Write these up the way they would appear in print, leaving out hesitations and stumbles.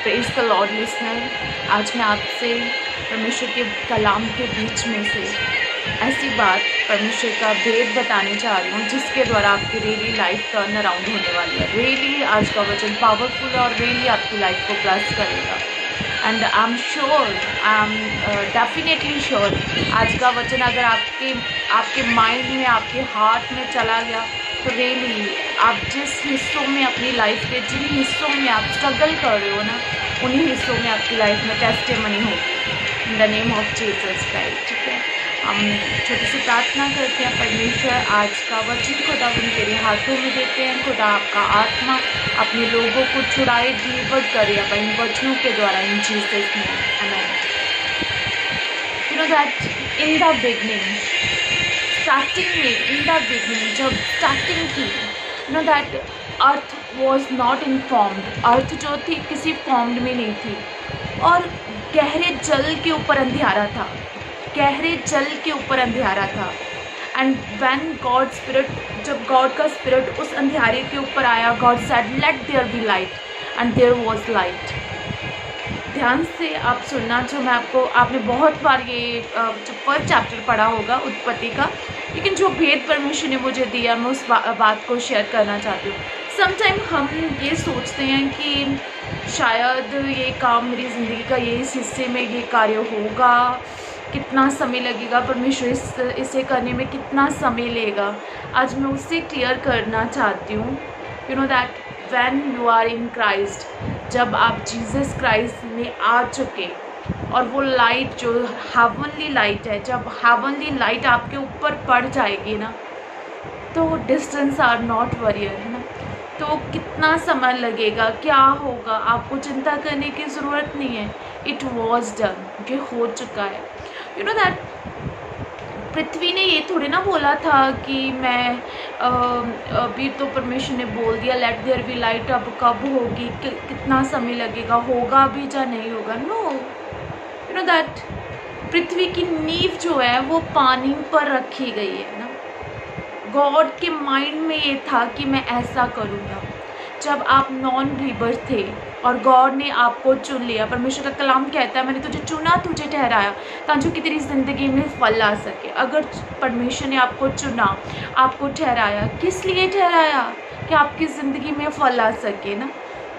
Praise the Lord listener. आज मैं आपसे परमेश्वर के कलाम के बीच में से ऐसी बात परमेश्वर का भेद बताने चाह रही हूँ जिसके द्वारा आपकी रियली लाइफ टर्न अराउंड होने वाली है। रियली आज का वचन पावरफुल और रियली आपकी लाइफ को ब्लेस करेगा। And I am sure, I am definitely sure, आज का वचन अगर आपके माइंड में, आपके हार्ट में चला गया तो रियली आप जिस हिस्सों में अपनी लाइफ के, जिन हिस्सों में आप स्ट्रगल कर रहे हो ना, उन्हीं हिस्सों में आपकी लाइफ में टेस्टिमनी होगी इन the name of Jesus Christ. ठीक है, हम छोटी सी प्रार्थना करते हैं। परमेश्वर, आज का वचन खुदा उन तेरे हाथों में देते हैं। खुदा आपका आत्मा अपने लोगों को छुड़ाए, डिलीवर करे अब इन वचनों के द्वारा, in Jesus name, amen. You know that in the beginning, जब स्टार्टिंग की, you know that earth was not informed. Earth जो थी किसी फॉर्म्ड में नहीं थी और गहरे जल के ऊपर अंधियारा था, गहरे जल के ऊपर अंधियारा था। एंड व्हेन गॉड स्पिरिट, जब गॉड का स्पिरिट उस अंधियारे के ऊपर आया, God said let there be light and there was light. ध्यान से आप सुनना, जो मैं आपने बहुत बार ये जो फर्स्ट चैप्टर पढ़ा होगा उत्पत्ति का, लेकिन जो भेद परमेश्वर ने मुझे दिया मैं उस बात को शेयर करना चाहती हूँ। समटाइम हम ये सोचते हैं कि शायद ये काम मेरी ज़िंदगी का ये इस हिस्से में ये कार्य होगा, कितना समय लगेगा, परमेश्वर इसे करने में कितना समय लेगा। आज मैं उससे क्लियर करना चाहती हूँ, you know that when you are in Christ, जब आप जीसस क्राइस्ट में आ चुके और वो लाइट जो हेवनली लाइट है, जब हेवनली लाइट आपके ऊपर पड़ जाएगी ना, तो डिस्टेंस आर नॉट वरियर, है ना। तो कितना समय लगेगा, क्या होगा, आपको चिंता करने की ज़रूरत नहीं है। इट वॉज डन, ये हो चुका है। यू नो दैट पृथ्वी ने ये थोड़ी ना बोला था कि मैं अभी तो परमेश्वर ने बोल दिया लेट देयर बी लाइट, अब कब होगी, कितना समय लगेगा, होगा भी या नहीं होगा। नो, यू नो दैट पृथ्वी की नींव जो है वो पानी पर रखी गई है ना। गॉड के माइंड में ये था कि मैं ऐसा करूँगा। जब आप नॉन बिलीवर थे और गॉड ने आपको चुन लिया, परमेश्वर का कलाम कहता है मैंने तुझे चुना, तुझे ठहराया ताकि कि तेरी ज़िंदगी में फल आ सके। अगर परमेश्वर ने आपको चुना, आपको ठहराया, किस लिए ठहराया? कि आपकी ज़िंदगी में फल आ सके ना।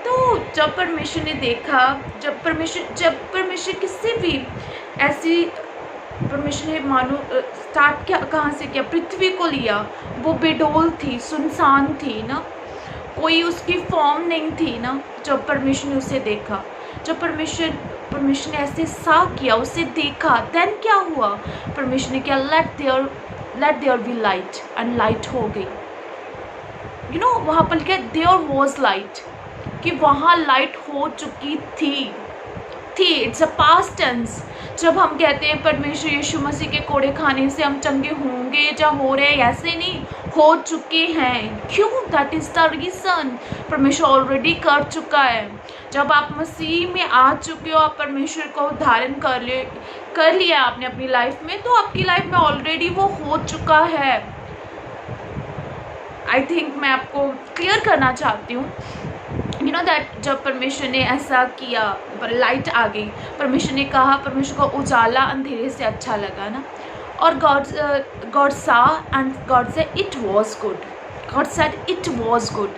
तो जब परमेश्वर ने देखा, जब परमेश्वर किसी भी ऐसी, परमेश्वर ने मानो स्टार्ट क्या, कहाँ से किया, पृथ्वी को लिया। वो बेडोल थी, सुनसान थी ना, कोई उसकी फॉर्म नहीं थी ना। जब परमेश्वर ने उसे देखा, जब परमेश्वर ने ऐसे सा किया, उसे देखा, देन क्या हुआ? परमेश्वर ने क्या, let there be light, and light हो गई। यू नो वहाँ पर क्या, देयर वॉज लाइट, कि वहाँ लाइट हो चुकी थी। It's a past tense. जब हम कहते हैं परमेश्वर यीशु मसीह के कोड़े खाने से हम चंगे होंगे या हो रहे हैं, ऐसे नहीं, हो चुके हैं। क्यों? दैट इज़ द रीज़न, परमेश्वर ऑलरेडी कर चुका है। जब आप मसीह में आ चुके हो, आप परमेश्वर को धारण कर लिया आपने अपनी लाइफ में, तो आपकी लाइफ में ऑलरेडी वो हो चुका है। आई थिंक मैं आपको क्लियर करना चाहती हूँ, यू नो दैट जब परमेश्वर ने ऐसा किया, पर लाइट आ गई, परमेश्वर ने कहा, परमेश्वर को उजाला अंधेरे से अच्छा लगा ना। और गॉड सा एंड गॉड से it was good, God said it was good,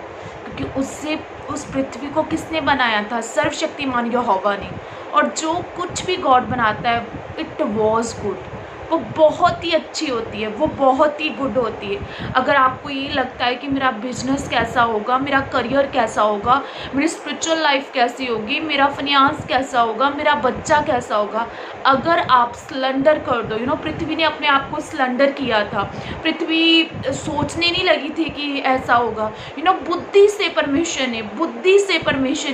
क्योंकि उससे उस पृथ्वी को किसने बनाया था? सर्वशक्तिमान यहोवा ने। और जो कुछ भी गॉड बनाता है, इट वॉज गुड, वो बहुत ही अच्छी होती है, वो बहुत ही गुड होती है। अगर आपको ये लगता है कि मेरा बिजनेस कैसा होगा, मेरा करियर कैसा होगा, मेरी स्पिरिचुअल लाइफ कैसी होगी, मेरा फाइनेंस कैसा होगा, मेरा बच्चा कैसा होगा, अगर आप सलेंडर कर दो, यू नो पृथ्वी ने अपने आप को सलेंडर किया था। पृथ्वी सोचने नहीं लगी थी कि ऐसा होगा, यू नो बुद्धि से परमेश्वर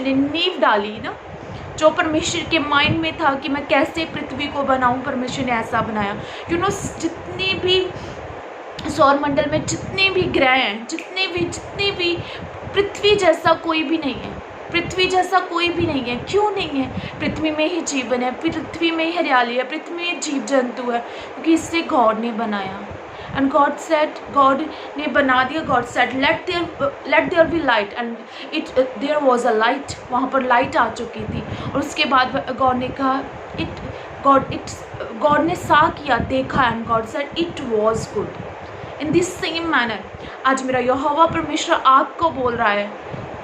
ने नींव डाली ना। जो परमेश्वर के माइंड में था कि मैं कैसे पृथ्वी को बनाऊं, परमेश्वर ने ऐसा बनाया। यू नो जितने भी सौरमंडल में जितने भी ग्रह हैं, जितने भी, पृथ्वी जैसा कोई भी नहीं है, पृथ्वी जैसा कोई भी नहीं है। क्यों नहीं है? पृथ्वी में ही जीवन है, पृथ्वी में ही हरियाली है, पृथ्वी में जीव जंतु है, क्योंकि इससे गॉड ने बनाया। एंड गॉड ने बना दिया. God said let there be light and there was a light. वहाँ पर लाइट आ चुकी थी. और उसके बाद गॉड ने कहा गॉड ने सा किया, देखा, and God said it was good. In this same manner आज मेरा यहोवा परमेश्वर आपको बोल रहा है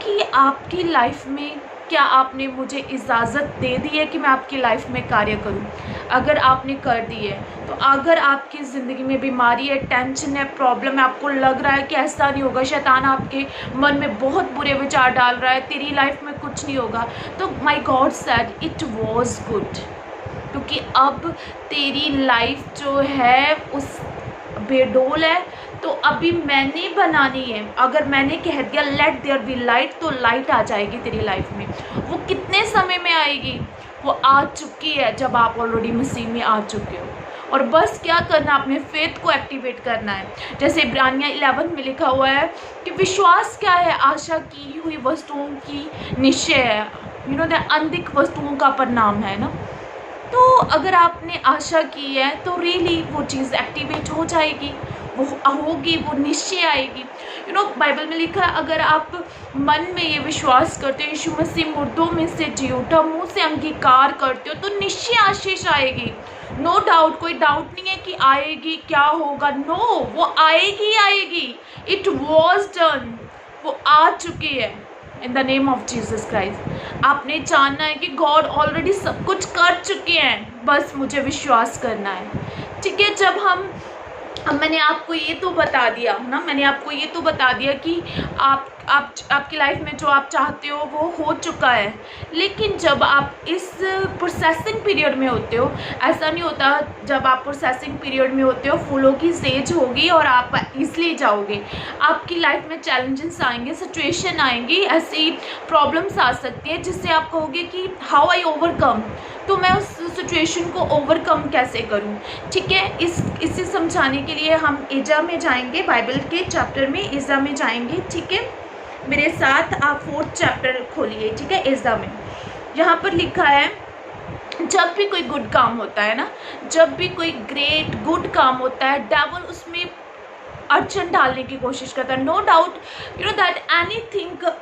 कि आपकी लाइफ में क्या आपने मुझे इजाज़त दे दी है कि मैं आपकी लाइफ में कार्य करूं. अगर आपने कर दी है तो अगर आपकी ज़िंदगी में बीमारी है, टेंशन है, प्रॉब्लम है, आपको लग रहा है कि ऐसा नहीं होगा, शैतान आपके मन में बहुत बुरे विचार डाल रहा है, तेरी लाइफ में कुछ नहीं होगा, तो my God said it was good. क्योंकि अब तेरी लाइफ जो है उस बेडोल है, तो अभी मैंने बनानी है. अगर मैंने कह दिया लेट देयर बी लाइट, तो लाइट आ जाएगी तेरी लाइफ में. वो कितने समय में आएगी? वो आ चुकी है जब आप ऑलरेडी मसीह में आ चुके हो. और बस क्या करना, अपने फेथ को एक्टिवेट करना है. जैसे इब्रानिया 11 में लिखा हुआ है कि विश्वास क्या है? आशा की हुई वस्तुओं की निश्चय है. यू नो दैट अनदिख वस्तुओं का परिणाम है ना. तो अगर आपने आशा की है तो रियली वो चीज़ एक्टिवेट हो जाएगी, वो होगी, वो निश्चय आएगी. यू नो बाइबल में लिखा है अगर आप मन में ये विश्वास करते हो यीशु मसीह मुर्दों में से जी उठा, मुंह से अंगीकार करते हो, तो निश्चय आशीष आएगी. नो डाउट, कोई डाउट नहीं है कि आएगी, क्या होगा. नो, वो आएगी आएगी. इट वॉज डन, वो आ चुकी है इन the name of Jesus Christ. आपने जानना है कि गॉड ऑलरेडी सब कुछ कर चुके हैं, बस मुझे विश्वास करना है. ठीक है. जब मैंने आपको ये तो बता दिया ना, मैंने आपको ये तो बता दिया कि आपकी लाइफ में जो आप चाहते हो वो हो चुका है. लेकिन जब आप इस प्रोसेसिंग पीरियड में होते हो, ऐसा नहीं होता जब आप प्रोसेसिंग पीरियड में होते हो फूलों की सेज होगी और आप ईज़िली जाओगे. आपकी लाइफ में चैलेंजेस आएंगे, सिचुएशन आएंगी, ऐसी प्रॉब्लम्स आ सकती है जिससे आप कहोगे कि हाउ आई ओवरकम. तो मैं उस सिचुएशन को ओवरकम कैसे करूं. ठीक है. इसे समझाने के लिए हम एजा में जाएंगे, बाइबल के चैप्टर में एजा में जाएंगे. ठीक है. मेरे साथ आप 4th चैप्टर खोलिए. ठीक है. एजा में यहाँ पर लिखा है जब भी कोई गुड काम होता है ना, जब भी कोई ग्रेट गुड काम होता है, डेविल उसमें अड़चन डालने की कोशिश करता है. No doubt you know that anything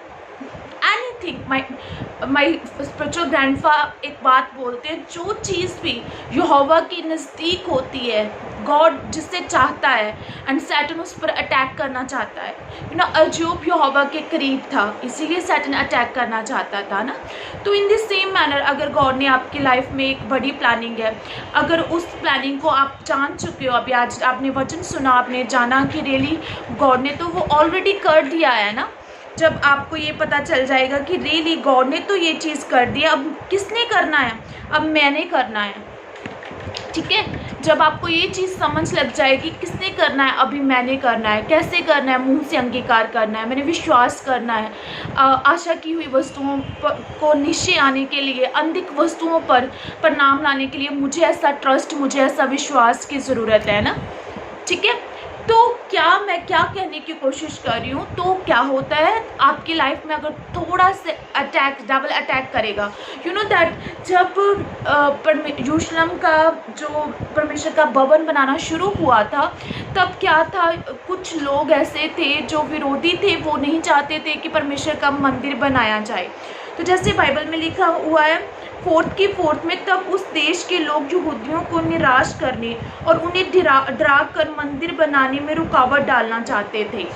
my spiritual grandfather एक बात बोलते हैं, जो चीज़ भी यहोवा की नज़दीक होती है, गॉड जिससे चाहता है, एंड सैटन उस पर अटैक करना चाहता है. यू नो अय्यूब यहोवा के करीब था, इसीलिए सैटन अटैक करना चाहता था ना. तो इन दिस सेम मैनर अगर गॉड ने आपकी लाइफ में एक बड़ी प्लानिंग है, अगर उस प्लानिंग को आप जान चुके हो, अभी आज आपने वचन सुना, आपने जाना कि रियली गॉड ने तो वो ऑलरेडी कर दिया है ना. जब आपको ये पता चल जाएगा कि रियली गॉड ने तो ये चीज़ कर दिया, अब किसने करना है? अब मैंने करना है. ठीक है. जब आपको ये चीज़ समझ लग जाएगी किसने करना है, अभी मैंने करना है. कैसे करना है? मुंह से अंगीकार करना है, मैंने विश्वास करना है. आशा की हुई वस्तुओं को निश्चय आने के लिए, अनधिक वस्तुओं पर परिणाम लाने के लिए मुझे ऐसा ट्रस्ट, मुझे ऐसा विश्वास की ज़रूरत है ना. ठीक है. तो मैं क्या कहने की कोशिश कर रही हूँ, तो क्या होता है आपकी लाइफ में अगर थोड़ा से अटैक, डबल अटैक करेगा. यू नो दैट जब यरूशलेम का जो परमेश्वर का भवन बनाना शुरू हुआ था, तब क्या था, कुछ लोग ऐसे थे जो विरोधी थे, वो नहीं चाहते थे कि परमेश्वर का मंदिर बनाया जाए. तो जैसे बाइबल में लिखा हुआ है 4th में, तब उस देश के लोग यहूदियों को निराश करने और उन्हें डरा कर मंदिर बनाने में रुकावट डालना चाहते थे.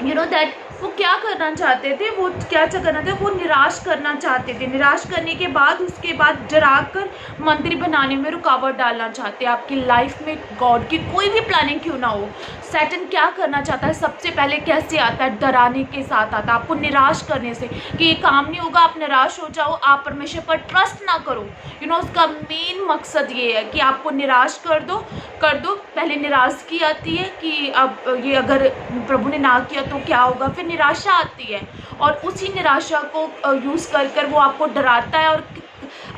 यू नो दैट वो क्या करना चाहते थे, वो क्या करना था, वो निराश करना चाहते थे. निराश करने के बाद उसके बाद डरा कर मंदिर बनाने में रुकावट डालना चाहते हैं. आपकी लाइफ में गॉड की कोई भी प्लानिंग क्यों ना हो, सैटन क्या करना चाहता है, सबसे पहले कैसे आता है, डराने के साथ आता है, आपको निराश करने से कि ये काम नहीं होगा, आप निराश हो जाओ, आप परमेश्वर पर ट्रस्ट ना करो. यू नो उसका मेन मकसद ये है कि आपको निराश कर दो. पहले निराशगी आती है कि अब ये अगर प्रभु ने ना किया तो क्या होगा, फिर निराशा आती है और उसी निराशा को यूज़ कर वो आपको डराता है और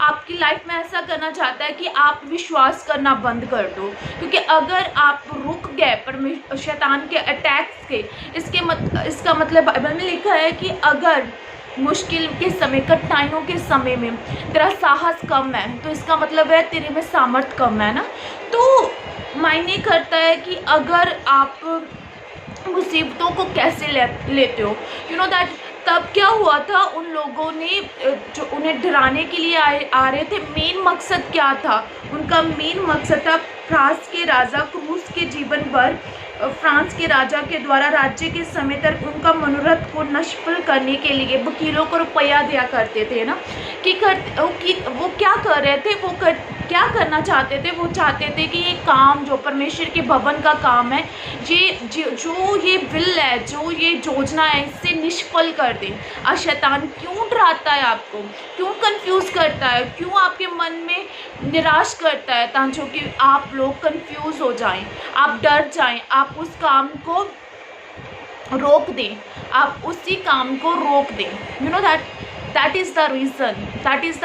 आपकी लाइफ में ऐसा करना चाहता है कि आप विश्वास करना बंद कर दो. क्योंकि अगर आप रुक गए शैतान के अटैक्स के, इसका मतलब बाइबल में लिखा है कि अगर मुश्किल के समय, कठिनाइयों के समय में तेरा साहस कम है, तो इसका मतलब है तेरे में सामर्थ कम है ना. तो मायने करता है कि अगर आप मुसीबतों को कैसे लेते हो। यू नो दैट तब क्या हुआ था, उन लोगों ने जो उन्हें डराने के लिए आ रहे थे, मेन मकसद क्या था? उनका मेन मकसद था फ्रांस के राजा क्रूस के जीवन भर फ्रांस के राजा के द्वारा राज्य के समय तक उनका मनोरथ को निष्फल करने के लिए वकीलों को रुपया दिया करते थे ना, कि वो क्या कर रहे थे, क्या करना चाहते थे? वो चाहते थे कि ये काम जो परमेश्वर के भवन का काम है, जो ये विल है, जो ये योजना है, इससे निष्फल कर दें। और शैतान क्यों डराता है आपको, क्यों कंफ्यूज करता है, क्यों आपके मन में निराश करता है, ताकि कि आप लोग कंफ्यूज हो जाएं, आप डर जाएं, आप उस काम को रोक दें, आप उसी काम को रोक दें। You know that is the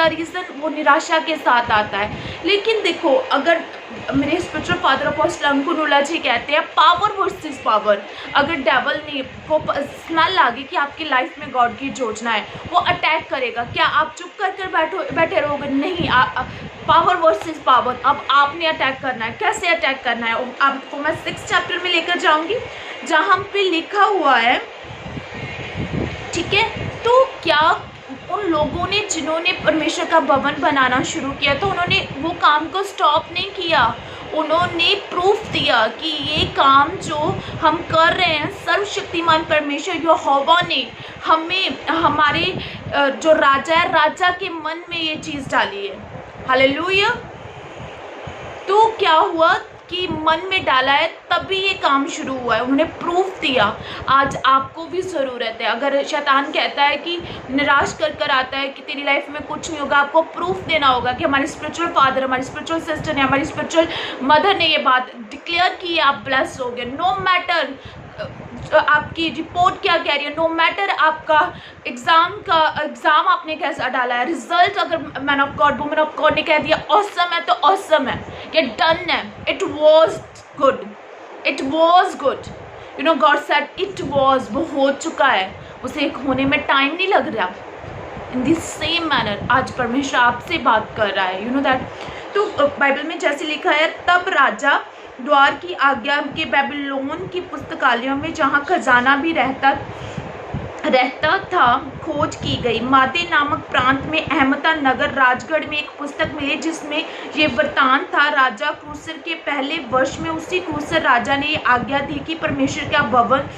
reason वो निराशा के साथ आता है। लेकिन देखो, अगर मेरे स्पिरिचुअल फादर अपोस्टल अंकुनुला जी कहते हैं पावर वर्सेस पावर, अगर डेवल ने को स्मेल आ गई कि आपकी लाइफ में गॉड की योजना है, वो अटैक करेगा, क्या आप चुप कर बैठे रहोगे? नहीं, पावर वर्सेस पावर। अब आपने अटैक करना है। कैसे अटैक करना है? आपको मैं 6 चैप्टर में लेकर जाऊंगी, जहाँ पे लिखा हुआ है, ठीक है? तो क्या उन लोगों ने जिन्होंने परमेश्वर का भवन बनाना शुरू किया, तो उन्होंने वो काम को स्टॉप नहीं किया, उन्होंने प्रूफ दिया कि ये काम जो हम कर रहे हैं, सर्वशक्तिमान परमेश्वर यहोवा ने हमें, हमारे जो राजा है, राजा के मन में ये चीज़ डाली है। हालेलुया। तो क्या हुआ कि मन में डाला है, तभी ये काम शुरू हुआ है, उन्होंने प्रूफ दिया। आज आपको भी ज़रूरत है, अगर शैतान कहता है कि निराश कर आता है कि तेरी लाइफ में कुछ नहीं होगा, आपको प्रूफ देना होगा कि हमारे स्पिरिचुअल फादर, हमारी स्पिरिचुअल सिस्टर ने, हमारी स्पिरिचुअल मदर ने ये बात डिक्लेयर की है, आप ब्लेस हो गए। नो मैटर आपकी रिपोर्ट क्या कह रही है, नो मैटर आपका एग्ज़ाम आपने कैसा डाला है, रिजल्ट अगर man of God, woman of God ने कह दिया ऑसम है, तो ऑसम है, ये डन है, it was good, it was good. You know God said it was, वो हो चुका है, उसे एक होने में टाइम नहीं लग रहा। इन द सेम मैनर आज परमेश्वर आपसे बात कर रहा है। You know that. तो बाइबल में जैसे लिखा है, तब राजा द्वार की आज्ञा के बेबीलोन की पुस्तकालयों में, जहाँ खजाना भी रहता था, खोज की गई। मादे नामक प्रांत में अहमता नगर राजगढ़ में एक पुस्तक मिली, जिसमें ये वृतांत था। राजा क्रूसर के पहले वर्ष में उसी क्रूसर राजा ने ये आज्ञा दी कि परमेश्वर का भवन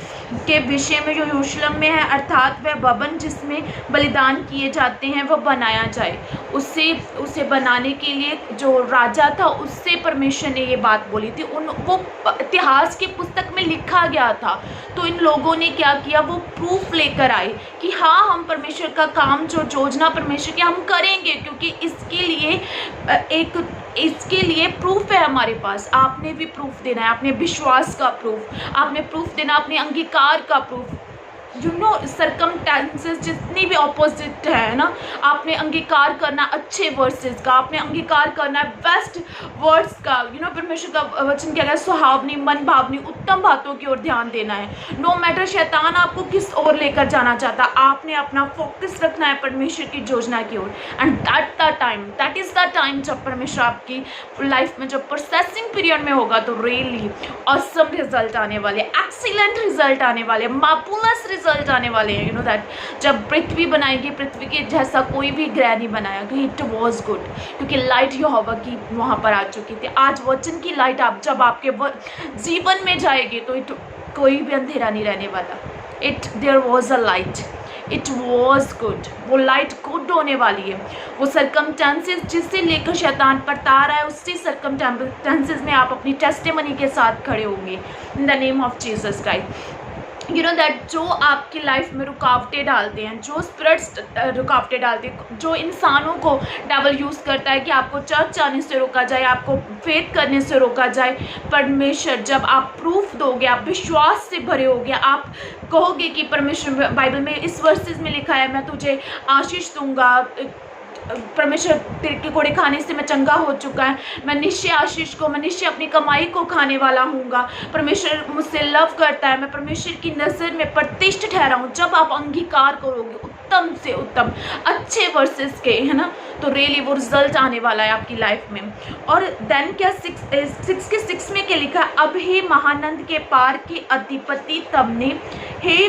के विषय में जो यरूशलेम में है, अर्थात वह भवन जिसमें बलिदान किए जाते हैं, वह बनाया जाए। उसे बनाने के लिए जो राजा था, उससे परमेश्वर ने ये बात बोली थी। वो इतिहास की पुस्तक में लिखा गया था। तो इन लोगों ने क्या किया, वो प्रूफ लेकर आए कि हाँ, हम परमेश्वर का काम, जो योजना परमेश्वर की, हम करेंगे, क्योंकि इसके लिए प्रूफ है हमारे पास। आपने भी प्रूफ देना है, आपने विश्वास का प्रूफ, आपने प्रूफ देना, अपने अंगीकार का प्रूफ। यू नो सरकमस्टेंसेस जितनी भी ऑपोजिट है ना, आपने अंगीकार करना अच्छे वर्सेस का, आपने अंगीकार करना है बेस्ट वर्ड्स का। यू नो परमेश्वर का वचन क्या है, सुहावनी, मन भावनी, उत्तम बातों की ओर ध्यान देना है। नो मैटर शैतान आपको किस ओर लेकर जाना चाहता, आपने अपना फोकस रखना है परमेश्वर की योजना की ओर। And that is the time जब परमेश्वर आपकी लाइफ में जब प्रोसेसिंग पीरियड में होगा, तो रियली ऑसम रिजल्ट आने वाले, एक्सीलेंट रिजल्ट आने वाले, मार्वेलस रिजल्ट आने वाले हैं। यू नो दैट जब पृथ्वी बनाएगी, पृथ्वी के जैसा कोई भी ग्रह नहीं बनाया, इट वॉज गुड, क्योंकि लाइट यहोवा की वहाँ पर आ चुकी थी। आज वचन की लाइट आप जब आपके जीवन में जाएगी, तो कोई भी अंधेरा नहीं रहने वाला। There was a light, it was good, वो लाइट गुड होने वाली है। वो सर्कमस्टेंसेस जिससे लेकर शैतान परता रहा है, उसी सर्कमस्टेंसेस में आप अपनी टेस्टिमनी के साथ खड़े होंगे इन the name of Jesus Christ. You know that जो आपकी लाइफ में रुकावटें डालते हैं, जो स्पिरिट्स रुकावटें डालते हैं, जो इंसानों को डेविल यूज़ करता है कि आपको चर्च आने से रोका जाए, आपको फेथ करने से रोका जाए, परमेश्वर जब आप प्रूफ दोगे, आप विश्वास से भरे होगे, आप कहोगे कि परमेश्वर, बाइबल में इस वर्सेस में लिखा है, मैं तुझे आशीष दूंगा, परमेश्वर तेरे के कोड़े खाने से मैं चंगा हो चुका है, मैं निश्चय आशीष को, मैं निश्चय अपनी कमाई को खाने वाला हूँगा, परमेश्वर मुझसे लव करता है, मैं परमेश्वर की नज़र में प्रतिष्ठित ठहरा हूँ। जब आप अंगीकार करोगे, उत्तम से उत्तम अच्छे वर्सेस के, है ना, तो रियली वो रिजल्ट आने वाला है आपकी लाइफ में। और देन क्या 6 में क्या लिखा है, अब हे महानंद के पार के अधिपति तुमने, हे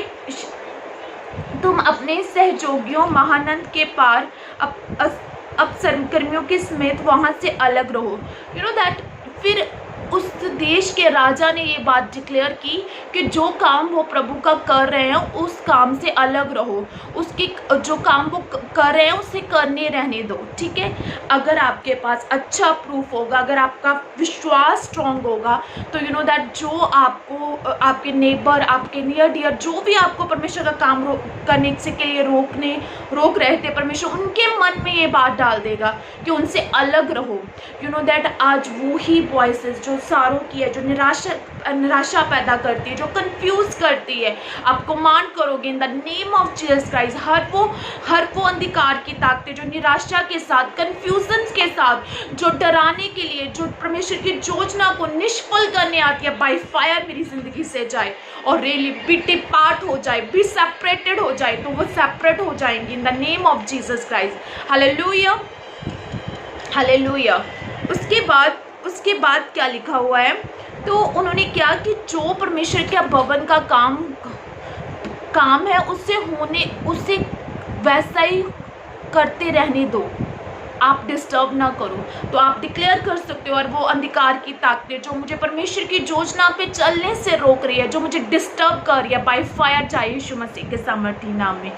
तुम अपने सहयोगियों महानंद के पार अब सरकर्मियों के समेत वहाँ से अलग रहो। यू नो दैट, फिर उस देश के राजा ने ये बात डिक्लेयर की कि जो काम वो प्रभु का कर रहे हैं उस काम से अलग रहो, उसकी जो काम वो कर रहे हैं उसे करने रहने दो, ठीक है। अगर आपके पास अच्छा प्रूफ होगा, अगर आपका विश्वास स्ट्रॉन्ग होगा, तो यू नो दैट जो आपको आपके नेबर, आपके नियर डियर, जो भी आपको परमेश्वर का काम करने से के लिए रोक रहे थे, परमेश्वर उनके मन में ये बात डाल देगा कि उनसे अलग रहो। यू नो दैट आज वो ही वॉइसेस जो सारों की है, जो निराशा पैदा करती है, जो कंफ्यूज करती है, आप कमांड करोगे in the name of Jesus Christ, हर वो अंधकार की ताकतें जो निराशा के साथ, कंफ्यूजन के साथ, जो डराने के लिए, जो परमेश्वर की योजना को निष्फल करने आती है, बाय फायर मेरी जिंदगी से जाए और रियली बी डिपार्ट हो जाए, बी सेपरेटेड हो जाए, तो वो सेपरेट हो जाएंगी इन the name of Jesus Christ. Hallelujah, hallelujah. उसके बाद क्या लिखा हुआ है, तो उन्होंने क्या कि जो परमेश्वर के भवन का काम है उसे वैसा ही करते रहने दो, आप डिस्टर्ब ना करो। तो आप डिक्लेयर कर सकते हो, और वो अंधकार की ताकतें जो मुझे परमेश्वर की योजना पे चलने से रोक रही है, जो मुझे डिस्टर्ब कर रही है, बाय फायर जाए यीशु मसीह के सामर्थी नाम में।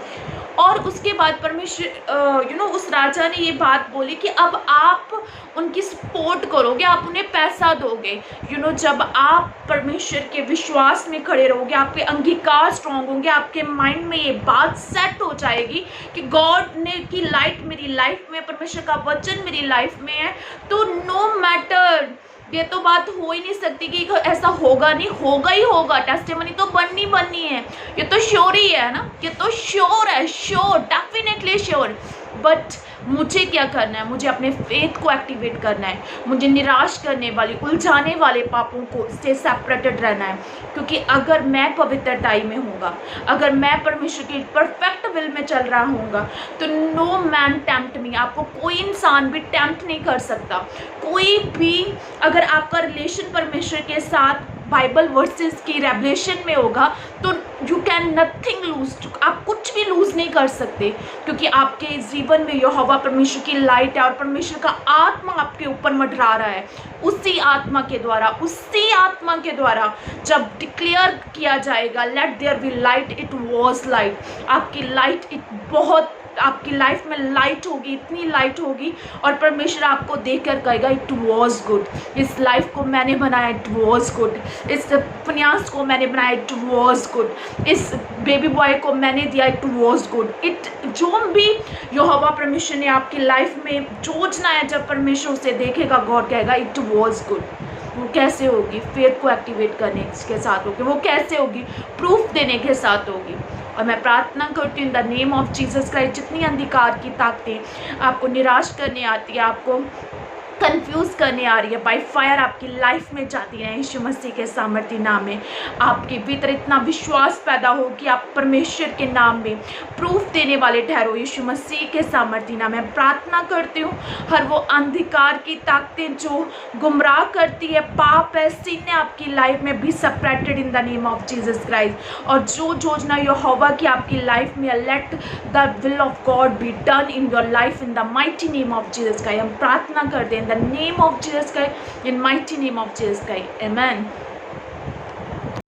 और उसके बाद परमेश्वर यू नो उस राजा ने ये बात बोली कि अब आप उनकी सपोर्ट करोगे, आप उन्हें पैसा दोगे। यू नो जब आप परमेश्वर के विश्वास में खड़े रहोगे, आपके अंगीकार स्ट्रॉन्ग होंगे, आपके माइंड में ये बात सेट हो जाएगी कि गॉड ने की लाइट मेरी लाइफ में, परमेश्वर का वचन मेरी लाइफ में है, तो नो मैटर, ये तो बात हो ही नहीं सकती कि ऐसा होगा नहीं, होगा ही होगा, टेस्टिमनी तो बननी है, ये तो श्योर ही है ना, ये तो श्योर है, श्योर, डेफिनेटली श्योर। बट मुझे क्या करना है, मुझे अपने फेथ को एक्टिवेट करना है, मुझे निराश करने वाली, उलझाने वाले पापों को से सेपरेटेड रहना है। क्योंकि अगर मैं पवित्रताई में होऊंगा, अगर मैं परमेश्वर की परफेक्ट विल में चल रहा होऊंगा, तो नो मैन टेम्प्ट मी, आपको कोई इंसान भी टेम्प्ट नहीं कर सकता। कोई भी, अगर आपका रिलेशन परमेश्वर के साथ बाइबल वर्सेस की रेवलेशन में होगा, तो यू कैन नथिंग लूज, आप कुछ भी लूज नहीं कर सकते, क्योंकि आपके जीवन में यहोवा परमेश्वर की लाइट है और परमेश्वर का आत्मा आपके ऊपर मंडरा रहा है। उसी आत्मा के द्वारा जब डिक्लेयर किया जाएगा let there be light, it was light, आपकी लाइफ में लाइट होगी, इतनी लाइट होगी, और परमेश्वर आपको देखकर कहेगा इट वॉज गुड, इस लाइफ को मैंने बनाया, इट वॉज गुड, इस उपन्यास को मैंने बनाया, इट वॉज गुड, इस बेबी बॉय को मैंने दिया, इट वॉज गुड। जो भी यहोवा परमेश्वर ने आपकी लाइफ में योजना है, जब परमेश्वर उसे देखेगा, गॉड कहेगा इट वॉज गुड। वो कैसे होगी? फेथ को एक्टिवेट करने के साथ होगी। वो कैसे होगी? प्रूफ देने के साथ होगी। और मैं प्रार्थना करती हूँ इन the name of Jesus Christ, जितनी अंधकार की ताकतें आपको निराश करने आती है, आपको कंफ्यूज करने आ रही है, बाय फायर आपकी लाइफ में जाती है, यीशु मसीह के सामर्थी नाम में आपके भीतर इतना विश्वास पैदा हो कि आप परमेश्वर के नाम में प्रूफ देने वाले ठहरो, यीशु मसीह के सामर्थी नाम में प्रार्थना करती हूँ। हर वो अंधकार की ताकतें जो गुमराह करती है, पाप है, सिन है, आपकी लाइफ में भी separated in the name of Jesus Christ. और जो योजना यहोवा की आपकी लाइफ में, let the will of God be done in your life in the mighty name of Jesus Christ. हम प्रार्थना करते हैं in the name of Jesus Christ, in mighty name of Jesus Christ, amen.